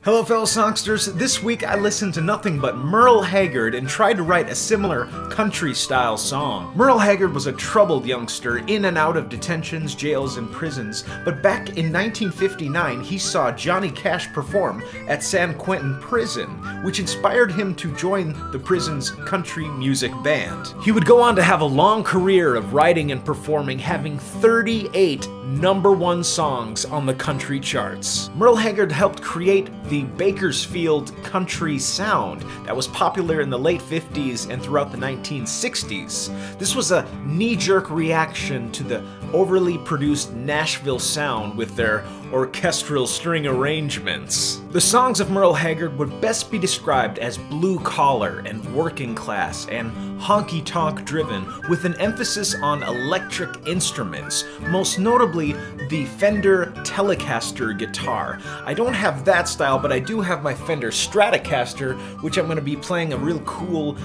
Hello fellow songsters, this week I listened to nothing but Merle Haggard and tried to write a similar country-style song. Merle Haggard was a troubled youngster in and out of detentions, jails, and prisons, but back in 1959 he saw Johnny Cash perform at San Quentin Prison, which inspired him to join the prison's country music band. He would go on to have a long career of writing and performing, having 38 #1 songs on the country charts. Merle Haggard helped create the Bakersfield country sound that was popular in the late 50s and throughout the 1960s. This was a knee-jerk reaction to the overly produced Nashville sound with their orchestral string arrangements. The songs of Merle Haggard would best be described as blue-collar and working class and honky-tonk driven, with an emphasis on electric instruments, most notably the Fender Telecaster guitar. I don't have that style, but I do have my Fender Stratocaster, which I'm going to be playing a real cool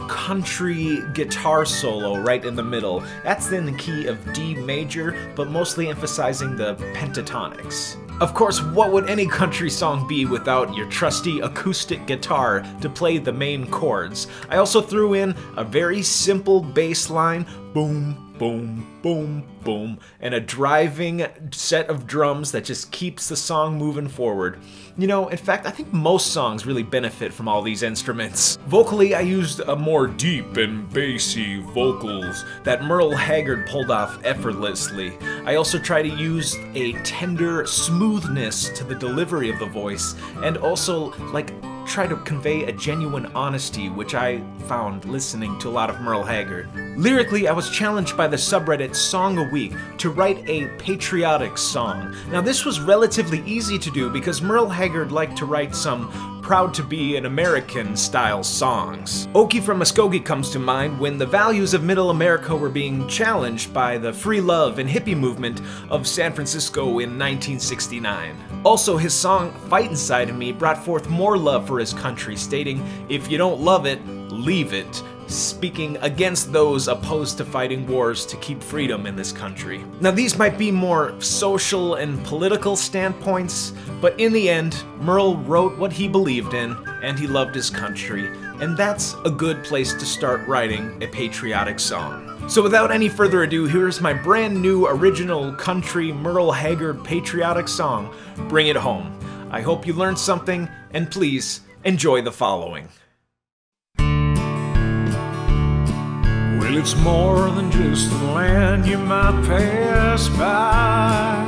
country guitar solo right in the middle. That's in the key of D major, but mostly emphasizing the pentatonics. Of course, what would any country song be without your trusty acoustic guitar to play the main chords? I also threw in a very simple bass line, boom, boom, boom, boom, and a driving set of drums that just keeps the song moving forward. You know, in fact, I think most songs really benefit from all these instruments. Vocally, I used a more deep and bassy vocals that Merle Haggard pulled off effortlessly. I also try to use a tender smoothness to the delivery of the voice, and also, try to convey a genuine honesty, which I found listening to a lot of Merle Haggard. Lyrically, I was challenged by the subreddit Song a Week to write a patriotic song. Now this was relatively easy to do because Merle Haggard liked to write some proud to be an American style songs. Okie from Muskogee comes to mind when the values of middle America were being challenged by the free love and hippie movement of San Francisco in 1969. Also, his song Fight Inside of Me brought forth more love for his country, stating, "If you don't love it, leave it," speaking against those opposed to fighting wars to keep freedom in this country. Now these might be more social and political standpoints, but in the end, Merle wrote what he believed in, and he loved his country, and that's a good place to start writing a patriotic song. So without any further ado, here's my brand new original country Merle Haggard patriotic song, Bring It Home. I hope you learned something, and please enjoy the following. Well, it's more than just the land you might pass by.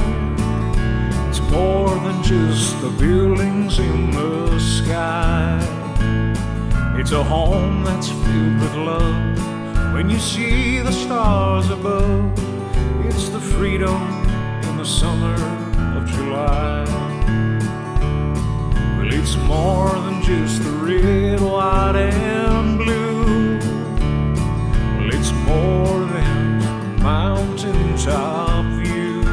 It's more than just the buildings in the sky. It's a home that's filled with love when you see the stars above. It's the freedom in the summer of July. Well, it's more than just the red, white, and blue. It's more than a mountaintop view.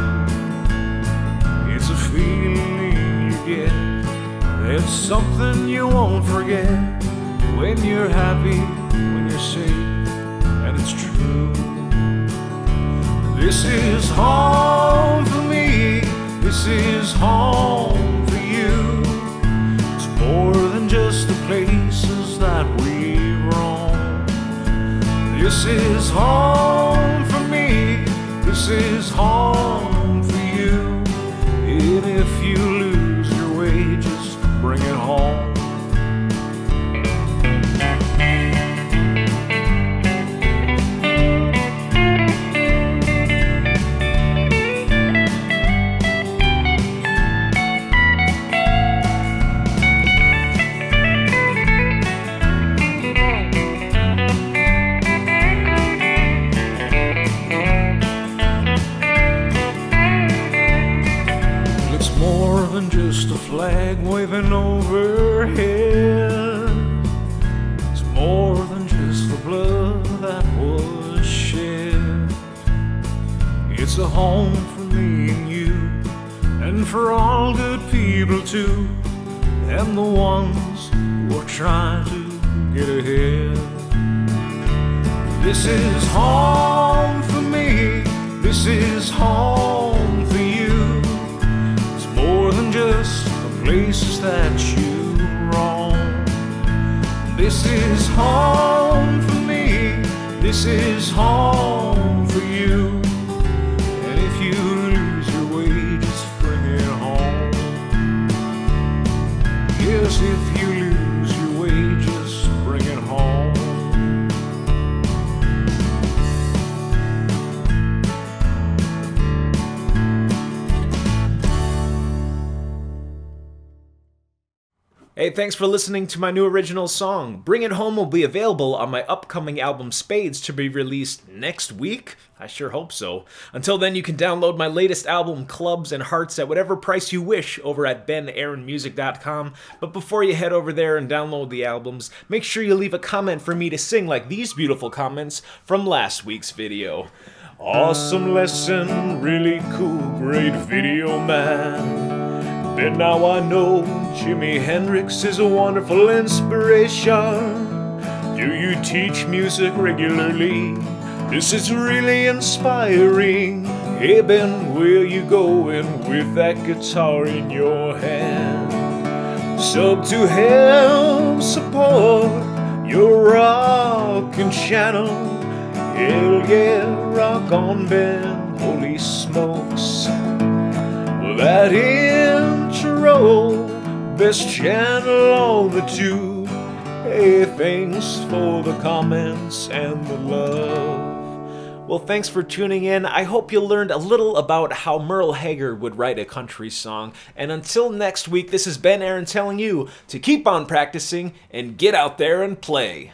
It's a feeling you get. There's something you won't forget when you're happy, when you're safe, and it's true. This is home for me. This is home for you. It's more than just the places that we roam. This is home for me, this is home for you. And if you lose your way, just bring it home. Just a flag waving overhead. It's more than just the blood that was shed. It's a home for me and you, and for all good people too, and the ones who are trying to get ahead. This is home for me, this is home for you. It's more than just a place places that you roam. This is home for me, this is home for you. And if you lose your way, just bring it home. Yes, if you lose your way, just bring it home. Hey, thanks for listening to my new original song. Bring It Home will be available on my upcoming album Spades to be released next week. I sure hope so. Until then, you can download my latest album, Clubs and Hearts, at whatever price you wish over at benaaronmusic.com. But before you head over there and download the albums, make sure you leave a comment for me to sing like these beautiful comments from last week's video. Awesome lesson, really cool, great video, man. Then now I know Jimi Hendrix is a wonderful inspiration. Do you teach music regularly? This is really inspiring. Hey Ben, where you going with that guitar in your hand? Sub to help support your rockin' channel. Hell yeah, rock on Ben, holy smokes. That intro, best channel on the tube. Hey, thanks for the comments and the love. Well, thanks for tuning in. I hope you learned a little about how Merle Haggard would write a country song. And until next week, this is Ben Aaron telling you to keep on practicing and get out there and play.